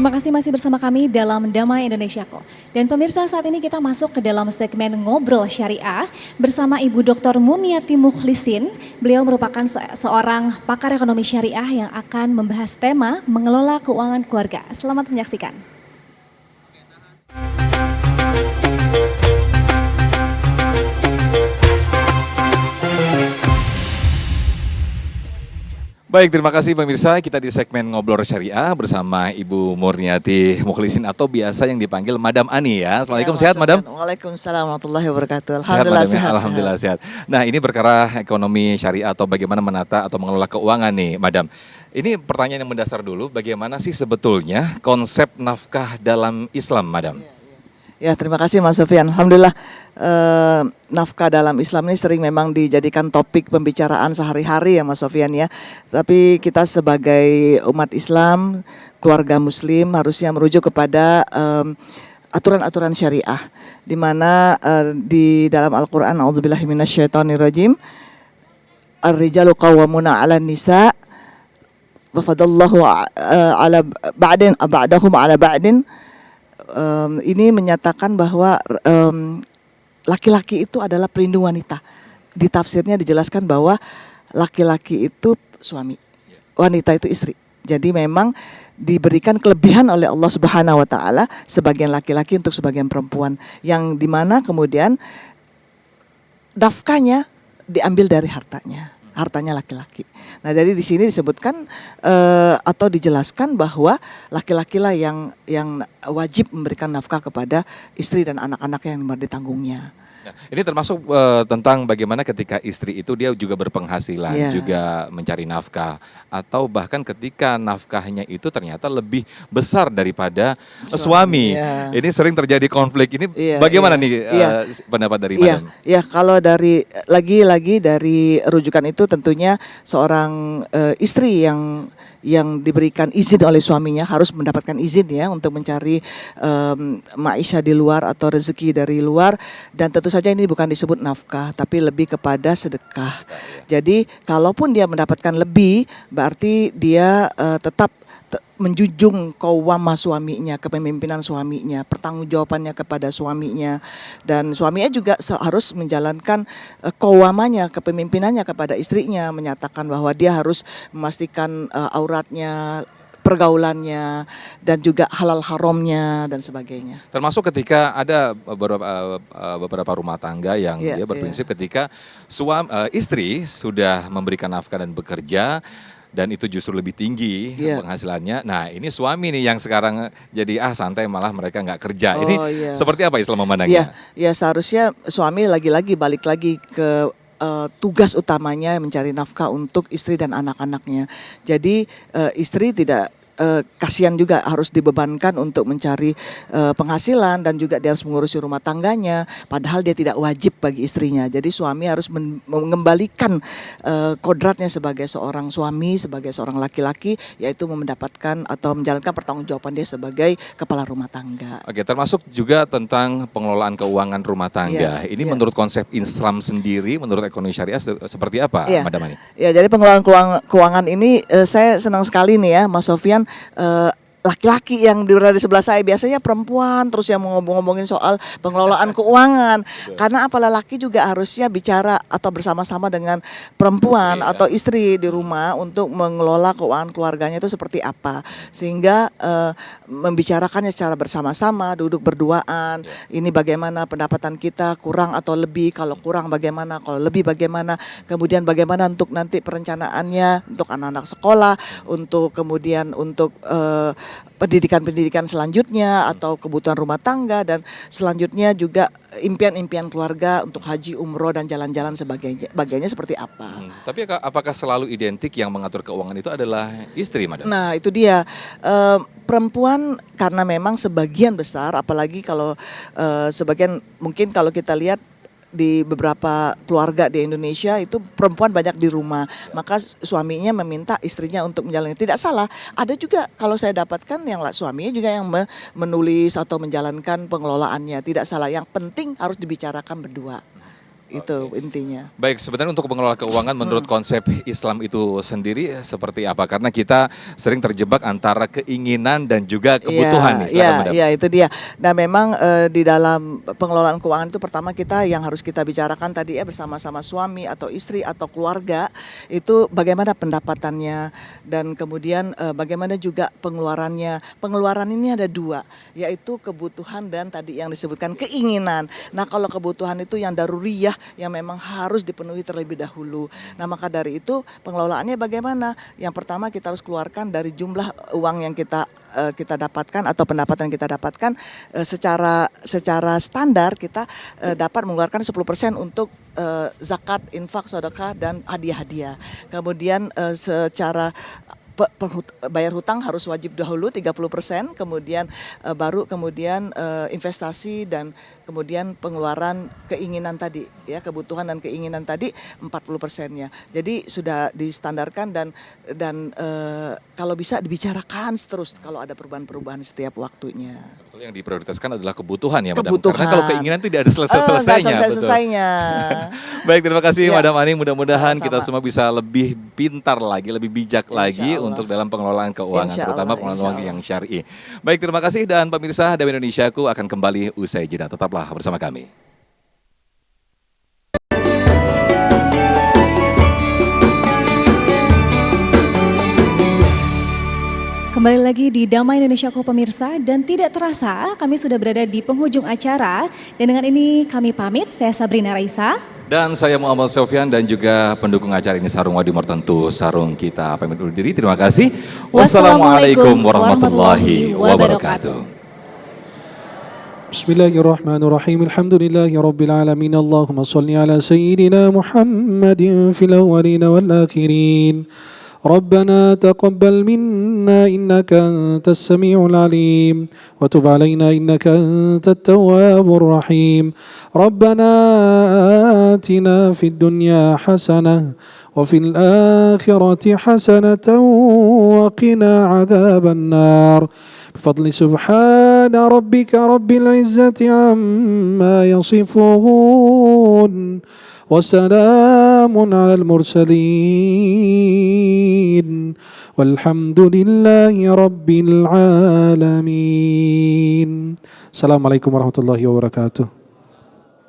Terima kasih masih bersama kami dalam Damai Indonesiaku. Dan pemirsa, saat ini kita masuk ke dalam segmen Ngobrol Syariah bersama Ibu Dr. Muniati Mukhlisin. Beliau merupakan seorang pakar ekonomi syariah yang akan membahas tema mengelola keuangan keluarga. Selamat menyaksikan. Baik, terima kasih pemirsa. Kita di segmen Ngobrol Syariah bersama Ibu Murniati Mukhlisin atau biasa yang dipanggil Madam Ani ya. Assalamualaikum, sehat Madam? Waalaikumsalam warahmatullahi wabarakatuh. Alhamdulillah sehat. Alhamdulillah sehat. Nah, ini perkara ekonomi syariah atau bagaimana menata atau mengelola keuangan nih, Madam. Ini pertanyaan yang mendasar dulu, bagaimana sih sebetulnya konsep nafkah dalam Islam, Madam? Ya, terima kasih Mas Sofian. Alhamdulillah nafkah dalam Islam ini sering memang dijadikan topik pembicaraan sehari-hari ya Mas Sofian ya. Tapi kita sebagai umat Islam, keluarga Muslim harusnya merujuk kepada aturan-aturan syariah. Di mana di dalam Al-Quran, A'udzubillahi minasyaitonirrajim, Ar-rijalu qawwamuna 'alan nisa wa fadallahu ala ba'dahum ala ba'din. Ini menyatakan bahwa laki-laki itu adalah pelindung wanita. Di tafsirnya dijelaskan bahwa laki-laki itu suami, wanita itu istri. Jadi memang diberikan kelebihan oleh Allah Subhanahu wa taala sebagian laki-laki untuk sebagian perempuan, yang dimana kemudian nafkahnya diambil dari hartanya laki-laki. Nah, jadi di sini disebutkan atau dijelaskan bahwa laki-laki lah yang wajib memberikan nafkah kepada istri dan anak-anak yang ditanggungnya. Nah, ini termasuk tentang bagaimana ketika istri itu dia juga berpenghasilan, juga mencari nafkah, atau bahkan ketika nafkahnya itu ternyata lebih besar daripada suami. Ini sering terjadi konflik. Ini bagaimana nih pendapat dari Madam? Ya, kalau dari lagi-lagi dari rujukan itu tentunya seorang istri yang diberikan izin oleh suaminya harus mendapatkan izin ya untuk mencari maisha di luar atau rezeki dari luar, dan tentu saja ini bukan disebut nafkah tapi lebih kepada sedekah. Jadi kalaupun dia mendapatkan lebih berarti dia tetap menjunjung qawwamah suaminya, kepemimpinan suaminya, pertanggungjawabannya kepada suaminya, dan suaminya juga harus menjalankan qawwamahnya, kepemimpinannya kepada istrinya, menyatakan bahwa dia harus memastikan auratnya, pergaulannya, dan juga halal haramnya dan sebagainya. Termasuk ketika ada beberapa rumah tangga yang dia berprinsip ketika istri sudah memberikan nafkah dan bekerja, dan itu justru lebih tinggi penghasilannya. Nah, ini suami nih yang sekarang jadi santai, malah mereka nggak kerja. Ini seperti apa Islam memandangnya? Ya, seharusnya suami lagi-lagi balik lagi ke tugas utamanya mencari nafkah untuk istri dan anak-anaknya. Jadi istri tidak kasihan juga harus dibebankan untuk mencari penghasilan, dan juga dia harus mengurusi rumah tangganya padahal dia tidak wajib bagi istrinya. Jadi suami harus mengembalikan kodratnya sebagai seorang suami, sebagai seorang laki-laki, yaitu mendapatkan atau menjalankan pertanggungjawaban dia sebagai kepala rumah tangga. Oke, termasuk juga tentang pengelolaan keuangan rumah tangga. Ini menurut konsep Islam sendiri, menurut ekonomi syariah seperti apa, Madam Ani? Ya, jadi pengelolaan keuangan ini saya senang sekali nih ya Mas Sofian. Laki-laki yang berada di sebelah saya biasanya perempuan terus yang ngomong-ngomongin soal pengelolaan keuangan. Karena apalah laki juga harusnya bicara atau bersama-sama dengan perempuan atau istri di rumah untuk mengelola keuangan keluarganya itu seperti apa. Sehingga membicarakannya secara bersama-sama, duduk berduaan. Ini bagaimana pendapatan kita, kurang atau lebih, kalau kurang bagaimana, kalau lebih bagaimana. Kemudian bagaimana untuk nanti perencanaannya untuk anak-anak sekolah, untuk kemudian untuk pendidikan selanjutnya atau kebutuhan rumah tangga, dan selanjutnya juga impian-impian keluarga untuk haji, umroh, dan jalan-jalan sebagainya seperti apa. Tapi apakah selalu identik yang mengatur keuangan itu adalah istri, Madam? Nah, itu dia. Perempuan karena memang sebagian besar, apalagi kalau sebagian mungkin kalau kita lihat di beberapa keluarga di Indonesia itu perempuan banyak di rumah, maka suaminya meminta istrinya untuk menjalani. Tidak salah, ada juga kalau saya dapatkan yang suaminya juga yang menulis atau menjalankan pengelolaannya, tidak salah. Yang penting harus dibicarakan berdua. Itu intinya. Baik, sebenarnya untuk mengelola keuangan menurut konsep Islam itu sendiri seperti apa? Karena kita sering terjebak antara keinginan dan juga kebutuhan nih. Silakan, Madam. Iya, itu dia. Nah, memang di dalam pengelolaan keuangan itu pertama kita yang harus kita bicarakan tadi ya bersama-sama suami atau istri atau keluarga itu bagaimana pendapatannya dan kemudian bagaimana juga pengeluarannya. Pengeluaran ini ada dua, yaitu kebutuhan dan tadi yang disebutkan keinginan. Nah, kalau kebutuhan itu yang daruriyah yang memang harus dipenuhi terlebih dahulu. Nah, maka dari itu pengelolaannya bagaimana? Yang pertama kita harus keluarkan dari jumlah uang yang kita dapatkan atau pendapatan yang kita dapatkan secara standar kita dapat mengeluarkan 10% untuk zakat, infak, sedekah dan hadiah-hadiah. Kemudian secara bayar hutang harus wajib dahulu 30%, kemudian baru investasi dan kemudian pengeluaran keinginan tadi ya, kebutuhan dan keinginan tadi 40%-nya. Jadi sudah distandarkan dan kalau bisa dibicarakan terus kalau ada perubahan-perubahan setiap waktunya. Sebetulnya yang diprioritaskan adalah kebutuhan ya, Madam. Kebutuhan. Karena kalau keinginan itu tidak ada selesai-selesainya. Selesai-selesainya. Baik, terima kasih Ya. Madam Ani. Mudah-mudahan Sama-sama. kita semua bisa lebih pintar lagi, lebih bijak lagi Allah. untuk dalam pengelolaan keuangan, Insya terutama Allah, pengelolaan insya yang syar'i. Baik, terima kasih dan pemirsa Dawai Indonesiaku akan kembali usai jeda. Tetaplah bersama kami. Kembali lagi di Damai Indonesiaku pemirsa dan tidak terasa kami sudah berada di penghujung acara dan dengan ini kami pamit, saya Sabrina Raisa. Dan saya Muhammad Sofyan dan juga pendukung acara ini Sarung Wadimor tentu Sarung kita pamit undur diri. Terima kasih. Wassalamualaikum warahmatullahi wabarakatuh. Bismillahirrahmanirrahim. Alhamdulillahi rabbil alamin. Allahumma salli ala sayyidina Muhammadin fil awwalin wal akhirin. ربنا تقبل منا إنك أنت السميع العليم وتب علينا إنك أنت التواب الرحيم ربنا آتنا في الدنيا حسنة وفي الآخرة حسنة وقنا عذاب النار بفضل سبحان ربك رب العزة عما يصفون وسلام على المرسلين والحمد لله رب العالمين. السلام عليكم ورحمة الله وبركاته.